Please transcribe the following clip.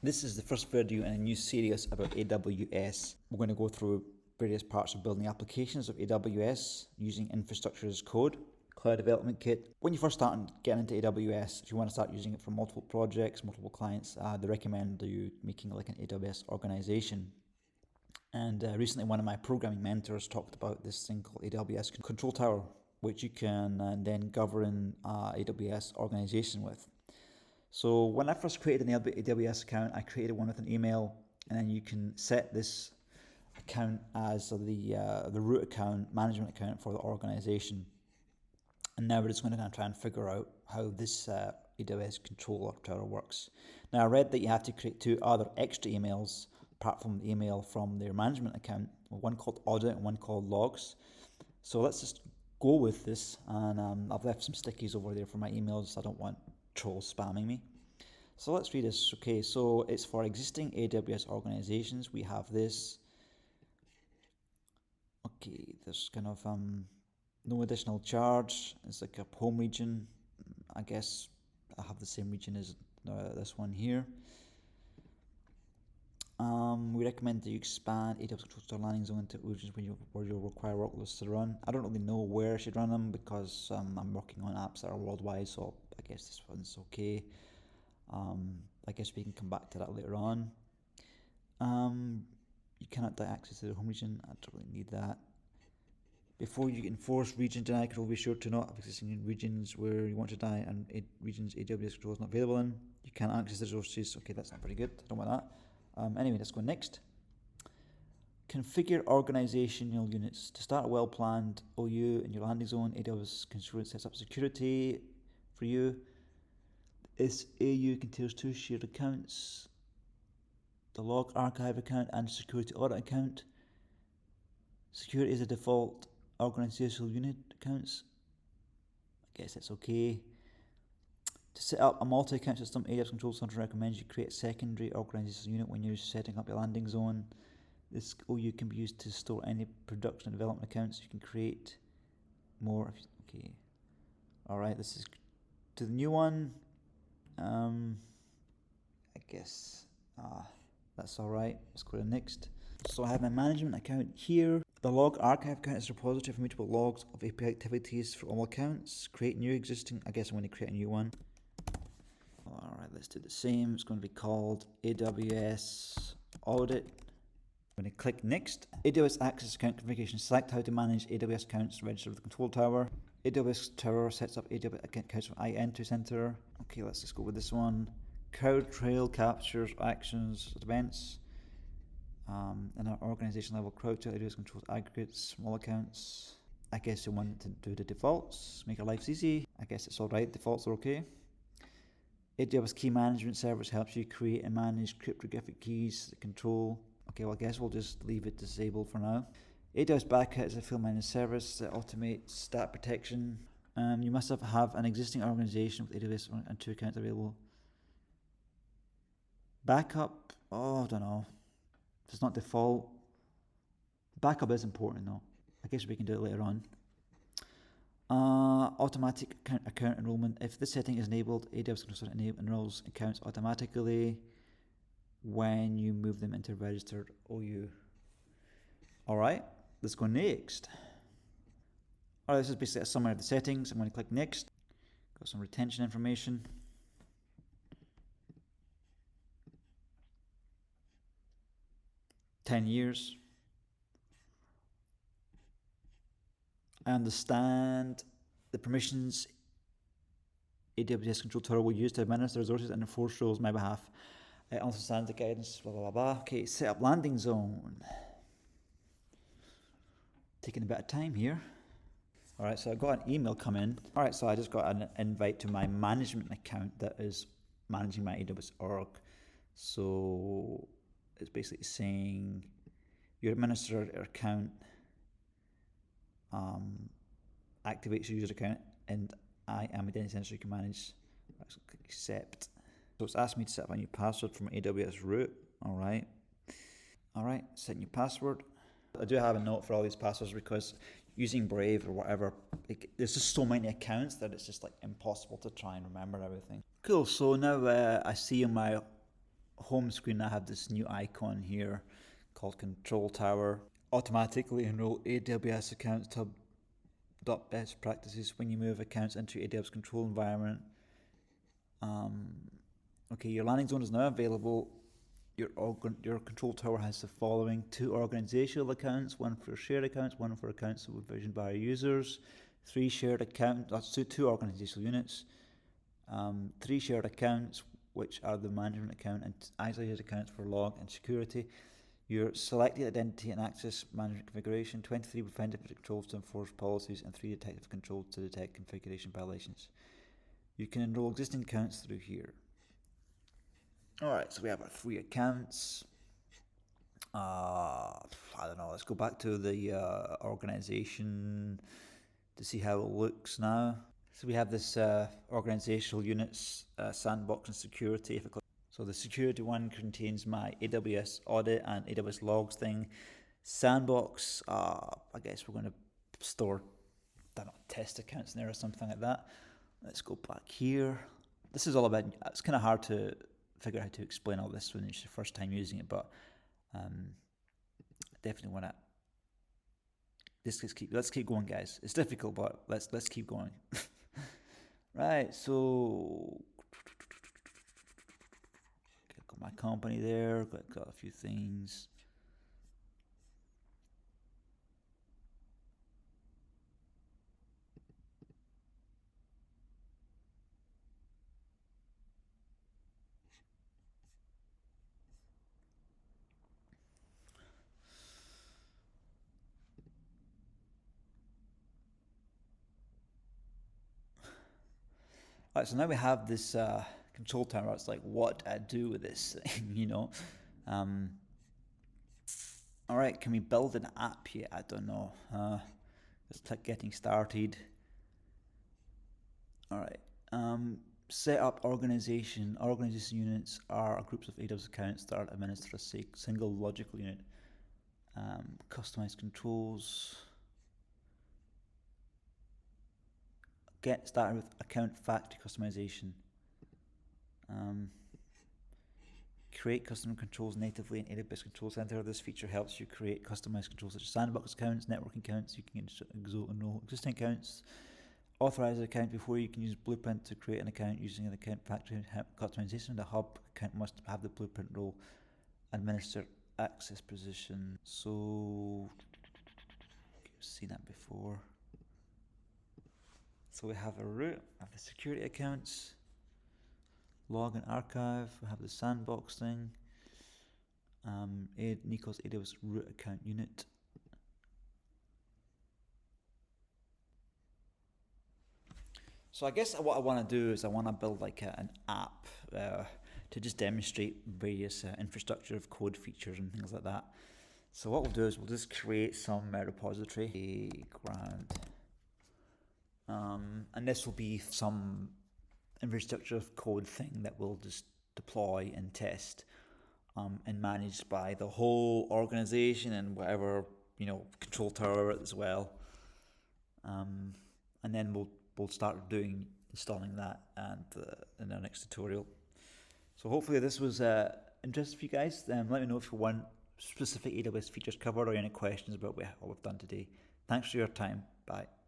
This is the first video in a new series about AWS. We're going to go through various parts of building applications of AWS using infrastructure as code, cloud development kit. When you first start getting into AWS, if you want to start using it for multiple projects, multiple clients, they recommend you making like an AWS organization. And recently one of my programming mentors talked about this thing called AWS Control Tower, which you can then govern AWS organization with. So when I first created an AWS account, I created one with an email, and then you can set this account as the root account, management account for the organization. And now we're just going to try and figure out how this AWS Control Tower works. Now I read that you have to create two other extra emails apart from the email from their management account, one called audit and one called logs. So let's just go with this, and I've left some stickies over there for my emails. I don't want trolls spamming me. So let's read this. Okay, so it's for existing AWS organizations. We have this. Okay, there's kind of no additional charge. It's like a home region. I guess I have the same region as this one here. We recommend that you expand AWS Control Tower landing zone into regions where you'll require workloads to run. I don't really know where I should run them because I'm working on apps that are worldwide, so I guess this one's okay. I guess we can come back to that later on. You cannot deny access to the home region. I don't really need that. Before you enforce region deny control, be sure to not have existing regions where you want to deny and regions AWS control is not available in. You can't access the resources. Okay, that's not very good. I don't want that. Anyway, let's go next. Configure organizational units. To start a well-planned OU in your landing zone, AWS Control sets up security for you. This AU contains two shared accounts, the log archive account and security audit account. Security is a default organizational unit accounts. I guess that's okay. To set up a multi-account system, AWS Control Center recommends you create a secondary organizational unit when you're setting up your landing zone. This OU can be used to store any production and development accounts. You can create more. Okay. Alright, this is to the new one. I guess that's alright. Let's go to the next. So I have my management account here. The log archive account is a repository for mutable logs of API activities for all accounts. Create new existing. I guess I'm going to create a new one. Alright, let's do the same. It's going to be called AWS Audit. I'm going to click Next. AWS Access Account Configuration. Select how to manage AWS accounts registered with the Control Tower. AWS Tower sets up AWS accounts from IN to Center. Okay, let's just go with this one. CrowdTrail captures actions, events. In our organization level, CrowdTrail AWS controls aggregates, small accounts. I guess you want to do the defaults, make our lives easy. I guess it's alright, defaults are okay. AWS Key Management Service helps you create and manage cryptographic keys that control. Okay, well I guess we'll just leave it disabled for now. AWS Backup is a field management service that automates data protection. You must have an existing organization with AWS and two accounts available. Backup, I don't know. If it's not default. Backup is important though. I guess we can do it later on. Automatic account enrollment. If this setting is enabled, AWS Control enrolls accounts automatically when you move them into registered OU. Alright, let's go next. Alright, this is basically a summary of the settings. I'm going to click next. Got some retention information. $10 years. I understand the permissions AWS Control Tower will use to administer resources and enforce rules on my behalf. I understand the guidance, blah, blah, blah, blah. Okay, set up landing zone. Taking a bit of time here. Alright, so I got an email come in. Alright, so I just got an invite to my management account that is managing my AWS org. So it's basically saying your administrator account activates your user account and I am identity center so you can manage. Let's click accept. So it's asked me to set up a new password from AWS root. Alright, set new password. I do have a note for all these passwords because using Brave or whatever, there's just so many accounts that it's just like impossible to try and remember everything. Cool, so now I see in my home screen, I have this new icon here called Control Tower. Automatically enroll AWS accounts tab.best practices when you move accounts into AWS control environment. Okay, your landing zone is now available. Your control tower has the following: 2 organizational accounts, 1 for shared accounts, 1 for accounts supervision by users, 3 shared accounts, that's 2 organizational units, 3 shared accounts, which are the management account, and isolated accounts for log and security. Your selected identity and access management configuration, 23 preventive controls to enforce policies, and 3 detective controls to detect configuration violations. You can enroll existing accounts through here. Alright, so we have our 3 accounts. I don't know, let's go back to the organization to see how it looks now. So we have this organizational units, sandbox and security. So the security one contains my AWS audit and AWS logs thing. Sandbox, I guess we're going to store, I don't know, test accounts in there or something like that. Let's go back here. This is all about, it's kind of hard to figure out how to explain all this when it's your first time using it, but definitely want to. Let's keep going, guys. It's difficult, but let's keep going. Right, so got my company there. Got a few things. Alright, so now we have this control tower. It's like, what do I do with this thing, you know? Alright, can we build an app yet? I don't know. Let's click getting started. Alright, set up organization. Organization units are groups of AWS accounts that are administered as a single logical unit. Customize controls. Get started with account factory customization. Create custom controls natively in AWS Control Center. This feature helps you create customized controls such as sandbox accounts, networking accounts. You can enroll existing accounts. Authorize an account before you can use Blueprint to create an account using an account factory customization. The hub account must have the Blueprint role. Administer access position. So, you've seen that before. So we have a root, we have the security accounts, log and archive, we have the sandbox thing, Nikos AWS root account unit. So I guess what I want to do is I want to build like an app to just demonstrate various infrastructure of code features and things like that. So what we'll do is we'll just create some repository, ground. And this will be some infrastructure of code thing that we'll just deploy and test and managed by the whole organization and whatever, control tower as well. And then we'll start installing that and in our next tutorial. So hopefully this was interesting for you guys. Let me know if you want specific AWS features covered or any questions about what we've done today. Thanks for your time. Bye.